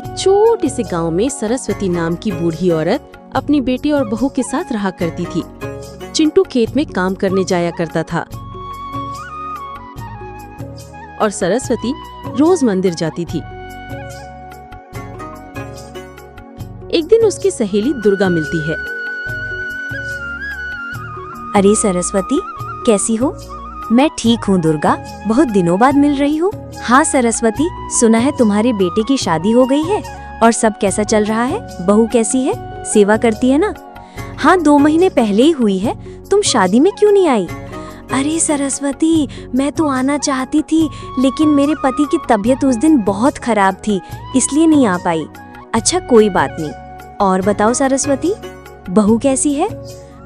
एक छोटे से गांव में सरस्वती नाम की बूढ़ी औरत अपनी बेटी और बहू के साथ रहा करती थी। चिंटू खेत में काम करने जाया करता था और सरस्वती रोज मंदिर जाती थी। एक दिन उसकी सहेली दुर्गा मिलती है। अरे सरस्वती, कैसी हो? मैं ठीक हूँ दुर्गा, बहुत दिनों बाद मिल रही हूँ। हाँ सरस्वती, सुना है तुम्हारे बेटे की शादी हो गई है और सब कैसा चल रहा है? बहू कैसी है? सेवा करती है ना? हाँ, 2 महीने पहले ही हुई है। तुम शादी में क्यों नहीं आई? अरे सरस्वती, मैं तो आना चाहती थी, लेकिन मेरे पति की तबीयत उस दिन बहुत खराब थी, इसलिए नहीं आ पाई। अच्छा कोई बात नहीं। और बताओ सरस्वती, बहू कैसी है?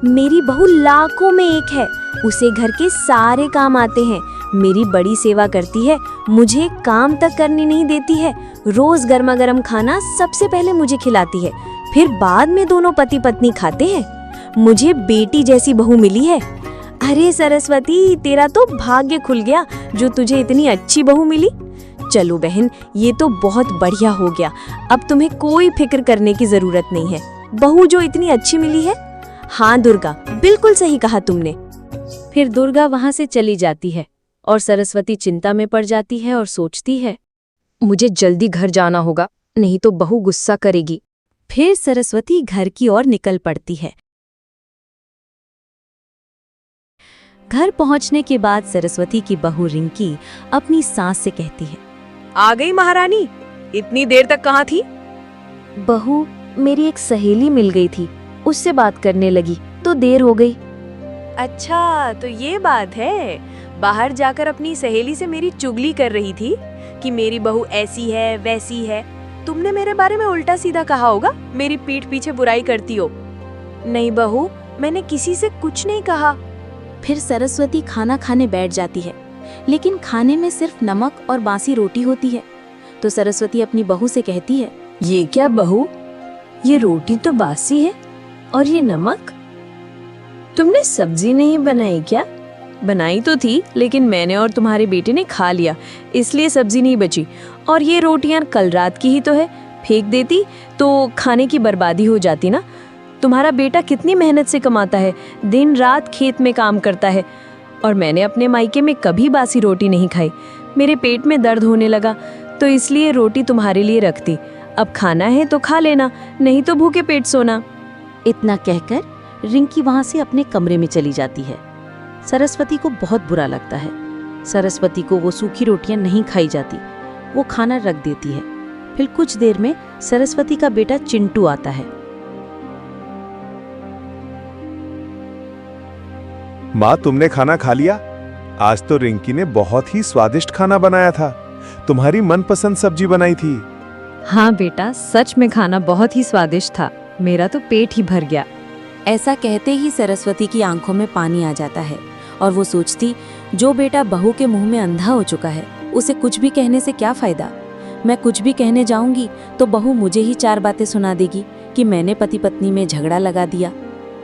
मेरी बहू लाखों में एक है, उसे घर के सारे काम आते हैं, मेरी बड़ी सेवा करती है, मुझे काम तक करने नहीं देती है, रोज गर्मा गर्म खाना सबसे पहले मुझे खिलाती है, फिर बाद में दोनों पति पत्नी खाते हैं। मुझे बेटी जैसी बहू मिली है। अरे सरस्वती, तेरा तो भाग्य खुल गया जो तुझे इतनी अच्छी बहू मिली। चलो बहन, ये तो बहुत बढ़िया हो गया, अब तुम्हें कोई फिक्र करने की जरूरत नहीं है। बहू जो इतनी अच्छी मिली है। हाँ दुर्गा, बिल्कुल सही कहा तुमने। फिर दुर्गा वहां से चली जाती है और सरस्वती चिंता में पड़ जाती है और सोचती है, मुझे जल्दी घर जाना होगा, नहीं तो बहू गुस्सा करेगी। फिर सरस्वती घर की ओर निकल पड़ती है। घर पहुंचने के बाद सरस्वती की बहू रिंकी अपनी सास से कहती है, आ गई महारानी, इतनी देर तक कहाँ थी? बहू, मेरी एक सहेली मिल गई थी, उससे बात करने लगी तो देर हो गई। अच्छा, तो ये बात है। बाहर जाकर अपनी सहेली से मेरी चुगली कर रही थी कि मेरी बहू ऐसी है वैसी है। तुमने मेरे बारे में उल्टा सीधा कहा होगा, मेरी पीठ पीछे बुराई करती हो। नहीं बहू, मैंने किसी से कुछ नहीं कहा। फिर सरस्वती खाना खाने बैठ जाती है, लेकिन खाने में सिर्फ नमक और बासी रोटी होती है। तो सरस्वती अपनी बहू से कहती है, ये क्या बहू, ये रोटी तो बासी है और ये नमक? तुमने सब्जी नहीं बनाई क्या? बनाई तो थी, लेकिन मैंने और तुम्हारे बेटे ने खा लिया, इसलिए सब्जी नहीं बची। और ये रोटियां कल रात की ही तो है, फेंक देती तो खाने की बर्बादी हो जाती ना। तुम्हारा बेटा कितनी मेहनत से कमाता है, दिन रात खेत में काम करता है, और मैंने अपने मायके में कभी बासी रोटी नहीं खाई। मेरे पेट में दर्द होने लगा तो इसलिए रोटी तुम्हारे लिए रखती। अब खाना है तो खा लेना, नहीं तो भूखे पेट सोना। इतना कहकर रिंकी वहां से अपने कमरे में चली जाती है। सरस्वती को बहुत बुरा लगता है। सरस्वती को वो सूखी रोटियां नहीं खाई जाती, वो खाना रख देती है। फिर कुछ देर में सरस्वती का बेटा चिंटू आता है। माँ, तुमने खाना खा लिया? आज तो रिंकी ने बहुत ही स्वादिष्ट खाना बनाया था, तुम्हारी मनपसंद सब्जी बनाई थी। हाँ बेटा, सच में खाना बहुत ही स्वादिष्ट था, मेरा तो पेट ही भर गया। ऐसा कहते ही सरस्वती की आंखों में पानी आ जाता है और वो सोचती, जो बेटा बहू के मुंह में अंधा हो चुका है, उसे कुछ भी कहने से क्या फायदा। मैं कुछ भी कहने जाऊंगी तो बहू मुझे ही 4 बातें सुना देगी कि मैंने पति पत्नी में झगड़ा लगा दिया।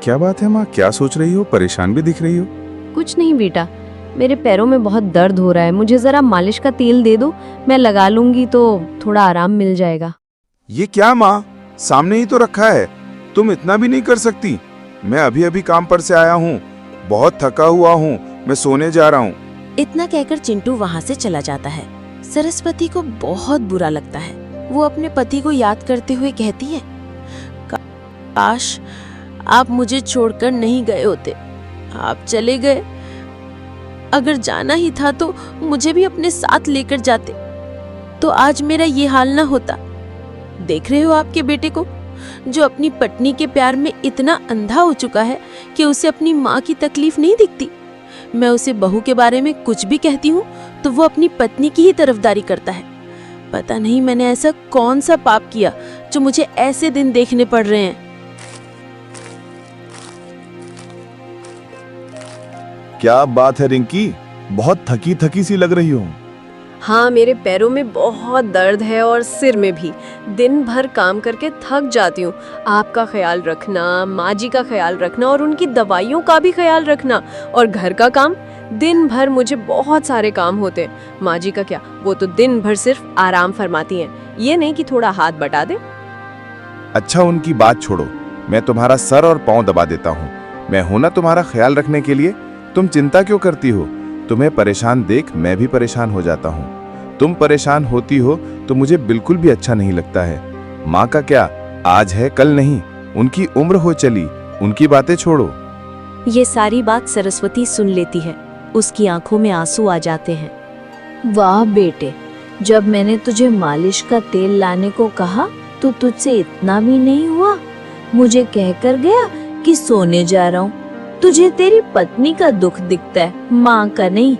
क्या बात है माँ, क्या सोच रही हो? परेशान भी दिख रही हो। कुछ नहीं बेटा, मेरे पैरों में बहुत दर्द हो रहा है, मुझे जरा मालिश का तेल दे दो, मैं लगा लूंगी तो थोड़ा आराम मिल जाएगा। ये क्या माँ, सामने ही तो रखा है, तुम इतना भी नहीं कर सकती? मैं अभी अभी काम पर से आया हूँ, बहुत थका हुआ हूँ, मैं सोने जा रहा हूँ। इतना कहकर चिंटू वहां से चला जाता है। सरस्वती को बहुत बुरा लगता है। वो अपने पति को याद करते हुए कहती है, काश आप मुझे छोड़कर नहीं गए होते, आप चले गए। अगर जाना ही था तो मुझे भी अपने साथ लेकर जाते, तो आज मेरा ये हाल ना होता। देख रहे हो आपके बेटे को, जो अपनी पत्नी के प्यार में इतना अंधा हो चुका है कि उसे अपनी माँ की तकलीफ नहीं दिखती। मैं उसे बहू के बारे में कुछ भी कहती हूँ तो वो अपनी पत्नी की ही तरफदारी करता है। पता नहीं मैंने ऐसा कौन सा पाप किया जो मुझे ऐसे दिन देखने पड़ रहे हैं। क्या बात है रिंकी, बहुत थकी थकी सी लग रही हो। हाँ, मेरे पैरों में बहुत दर्द है और सिर में भी, दिन भर काम करके थक जाती हूँ। आपका ख्याल रखना, माँ जी का ख्याल रखना और उनकी दवाइयों का भी ख्याल रखना, और घर का काम, दिन भर मुझे बहुत सारे काम होते हैं। माँ जी का क्या, वो तो दिन भर सिर्फ आराम फरमाती हैं। ये नहीं कि थोड़ा हाथ बटा दे। अच्छा उनकी बात छोड़ो, मैं तुम्हारा सर और पांव दबा देता हूँ। मैं हूं ना तुम्हारा ख्याल रखने के लिए। तुम चिंता क्यों करती हो? तुम्हें परेशान देख मैं भी परेशान हो जाता हूँ। तुम परेशान होती हो तो मुझे बिल्कुल भी अच्छा नहीं लगता है। माँ का क्या, आज है कल नहीं, उनकी उम्र हो चली, उनकी बातें छोड़ो। ये सारी बात सरस्वती सुन लेती है। उसकी आंखों में आंसू आ जाते हैं। वाह बेटे, जब मैंने तुझे मालिश का तेल लाने को कहा तो तुझसे इतना भी नहीं हुआ। मुझे कहकर गया कि सोने जा रहा हूँ। तुझे तेरी पत्नी का दुख दिखता है, माँ का नहीं,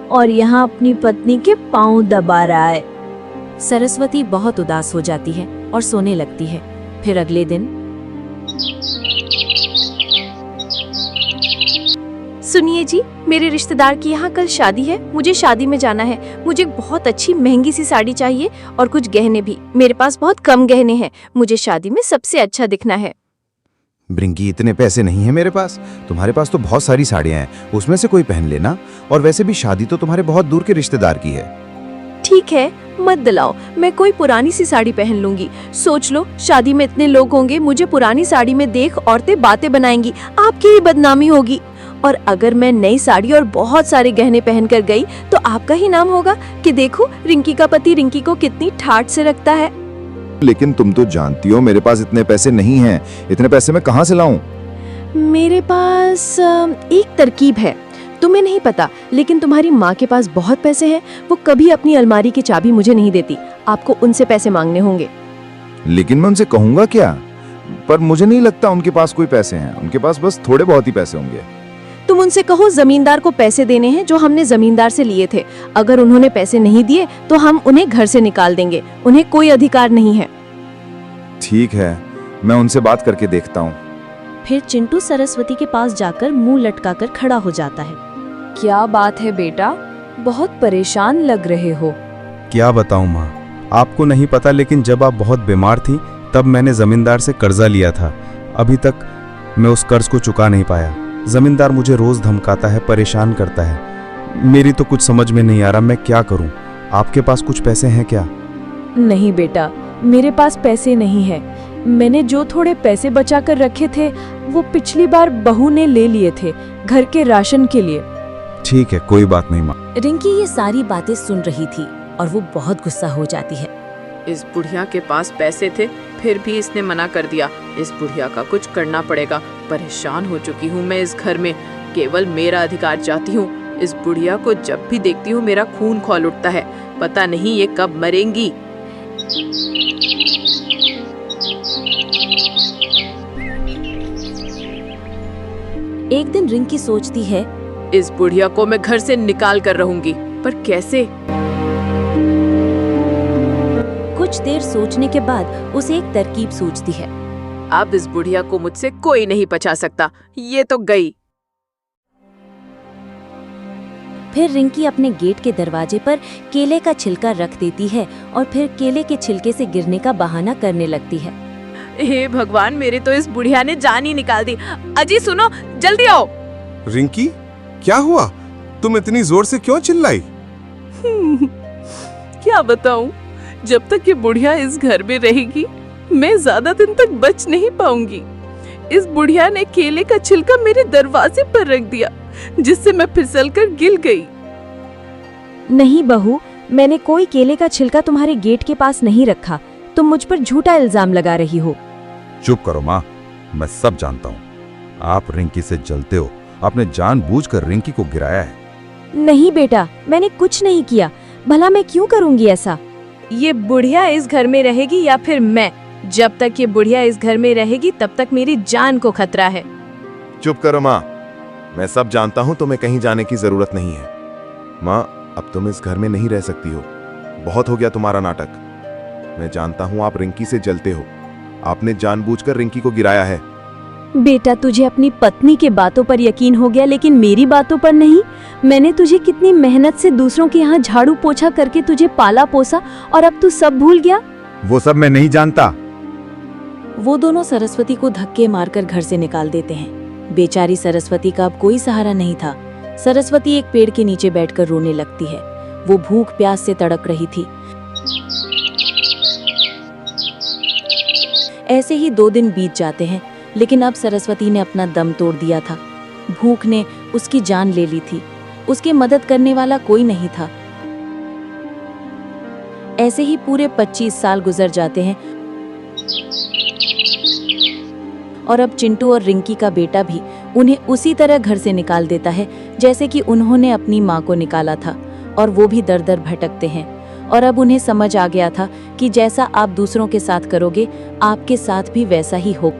और यहाँ अपनी पत्नी के पाँव दबा रहा है। सरस्वती बहुत उदास हो जाती है और सोने लगती है। फिर अगले दिन, सुनिए जी, मेरे रिश्तेदार की यहाँ कल शादी है, मुझे शादी में जाना है। मुझे एक बहुत अच्छी महंगी सी साड़ी चाहिए और कुछ गहने भी। मेरे पास बहुत कम गहने हैं, मुझे शादी में सबसे अच्छा दिखना है। ब्रिंकी, इतने पैसे नहीं है मेरे पास। तुम्हारे पास तो बहुत सारी साड़ियां हैं, उसमें से कोई पहन लेना। और वैसे भी शादी तो तुम्हारे बहुत दूर के रिश्तेदार की है। ठीक है, मत दिलाओ, मैं कोई पुरानी सी साड़ी पहन लूंगी। सोच लो, शादी में इतने लोग होंगे, मुझे पुरानी साड़ी में देख औरतें बातें बनाएंगी, आपकी ही बदनामी होगी। और अगर मैं नई साड़ी और बहुत सारे गहने पहन कर गई तो आपका ही नाम होगा कि देखो रिंकी का पति रिंकी को कितनी ठाट से रखता है। लेकिन तुम तो जानती हो मेरे पास इतने पैसे नहीं हैं। इतने पैसे मैं कहाँ से लाऊं? मेरे पास एक तरकीब है, तुम्हें नहीं पता, लेकिन तुम्हारी माँ के पास बहुत पैसे हैं। वो कभी अपनी अलमारी की चाबी मुझे नहीं देती। आपको उनसे पैसे मांगने होंगे। लेकिन मैं उनसे कहूंगा क्या? पर मुझे नहीं लगता उनके पास कोई पैसे हैं। उनके पास बस थोड़े बहुत ही पैसे होंगे। तुम उनसे कहो जमींदार को पैसे देने हैं जो हमने जमींदार से लिए थे। अगर उन्होंने पैसे नहीं दिए तो हम उन्हें घर से निकाल देंगे। उन्हें कोई अधिकार नहीं है। ठीक है, मैं उनसे बात करके देखता हूँ। फिर चिंटू सरस्वती के पास जाकर मुंह लटकाकर खड़ा हो जाता है। क्या बात है बेटा, बहुत परेशान लग रहे हो। क्या बताऊं माँ, आपको नहीं पता, लेकिन जब आप बहुत बीमार थी तब मैंने जमींदार से कर्जा लिया था। अभी तक मैं उस कर्ज को चुका नहीं पाया। जमींदार मुझे रोज धमकाता है, परेशान करता है। मेरी तो कुछ समझ में नहीं आ रहा, मैं क्या करूं? आपके पास कुछ पैसे हैं क्या? नहीं बेटा, मेरे पास पैसे नहीं है। मैंने जो थोड़े पैसे बचा कर रखे थे वो पिछली बार बहू ने ले लिए थे घर के राशन के लिए। ठीक है, कोई बात नहीं माँ। रिंकी ये सारी बातें सुन रही थी और वो बहुत गुस्सा हो जाती है। इस बुढ़िया के पास पैसे थे, फिर भी इसने मना कर दिया। इस बुढ़िया का कुछ करना पड़ेगा। परेशान हो चुकी हूँ मैं इस घर में, केवल मेरा अधिकार चाहती हूँ। इस बुढ़िया को जब भी देखती हूँ मेरा खून खौल उठता है। पता नहीं ये कब मरेंगी। एक दिन रिंकी सोचती है, इस बुढ़िया को मैं घर से निकाल कर रहूंगी, पर कैसे? कुछ देर सोचने के बाद उसे एक तरकीब सूझती है। अब इस बुढ़िया को मुझसे कोई नहीं बचा सकता। ये तो गई। फिर रिंकी अपने गेट के दरवाजे पर केले का छिलका रख देती है और फिर केले के छिलके से गिरने का बहाना करने लगती है। हे भगवान, मेरे तो इस बुढ़िया ने जान ही निकाल दी। अजी सुनो, जल्दी आओ। रिंकी, क्या हुआ? तुम इतनी जोर से क्यों चिल्लाई? क्या बताऊं, जब तक ये बुढ़िया इस घर में रहेगी मैं ज्यादा दिन तक बच नहीं पाऊंगी। इस बुढ़िया ने केले का छिलका मेरे दरवाजे पर रख दिया, जिससे मैं फिसलकर गिर गई। नहीं बहू, मैंने कोई केले का छिलका तुम्हारे गेट के पास नहीं रखा। तुम मुझ पर झूठा इल्जाम लगा रही हो। चुप करो माँ, मैं सब जानता हूँ। आप रिंकी से जलते हो। आपने जानबूझकर रिंकी को गिराया है। नहीं बेटा, मैंने कुछ नहीं किया। भला मैं क्यों करूंगी ऐसा? ये बुढ़िया इस घर में रहेगी या फिर मैं? जब तक ये बुढ़िया इस घर में रहेगी तब तक मेरी जान को खतरा है। चुप करो माँ, मैं सब जानता हूँ। तुम्हें कहीं जाने की जरूरत नहीं है। माँ, अब तुम इस घर में नहीं रह सकती हो। बहुत हो गया तुम्हारा नाटक। मैं जानता हूँ आप रिंकी से जलते हो। आपने जानबूझकर रिंकी को गिराया है। बेटा, तुझे अपनी पत्नी के बातों पर यकीन हो गया, लेकिन मेरी बातों पर नहीं। मैंने तुझे कितनी मेहनत से दूसरों के यहाँ झाड़ू पोछा करके तुझे पाला पोसा, और अब तू सब भूल गया। वो सब मैं नहीं जानता। वो दोनों सरस्वती को धक्के मारकर घर से निकाल देते हैं। बेचारी सरस्वती का अब कोई सहारा नहीं था। सरस्वती एक पेड़ के नीचे बैठकर रोने लगती है। वो भूख प्यास से तड़प रही थी। ऐसे ही 2 दिन बीत जाते हैं, लेकिन अब सरस्वती ने अपना दम तोड़ दिया था। भूख ने उसकी जान ले ली थी। उसकी मदद करने वाला कोई नहीं था। ऐसे ही पूरे 25 साल गुजर जाते हैं और अब चिंटू और रिंकी का बेटा भी उन्हें उसी तरह घर से निकाल देता है जैसे कि उन्होंने अपनी माँ को निकाला था, और वो भी दर दर भटकते हैं। और अब उन्हें समझ आ गया था कि जैसा आप दूसरों के साथ करोगे, आपके साथ भी वैसा ही हो।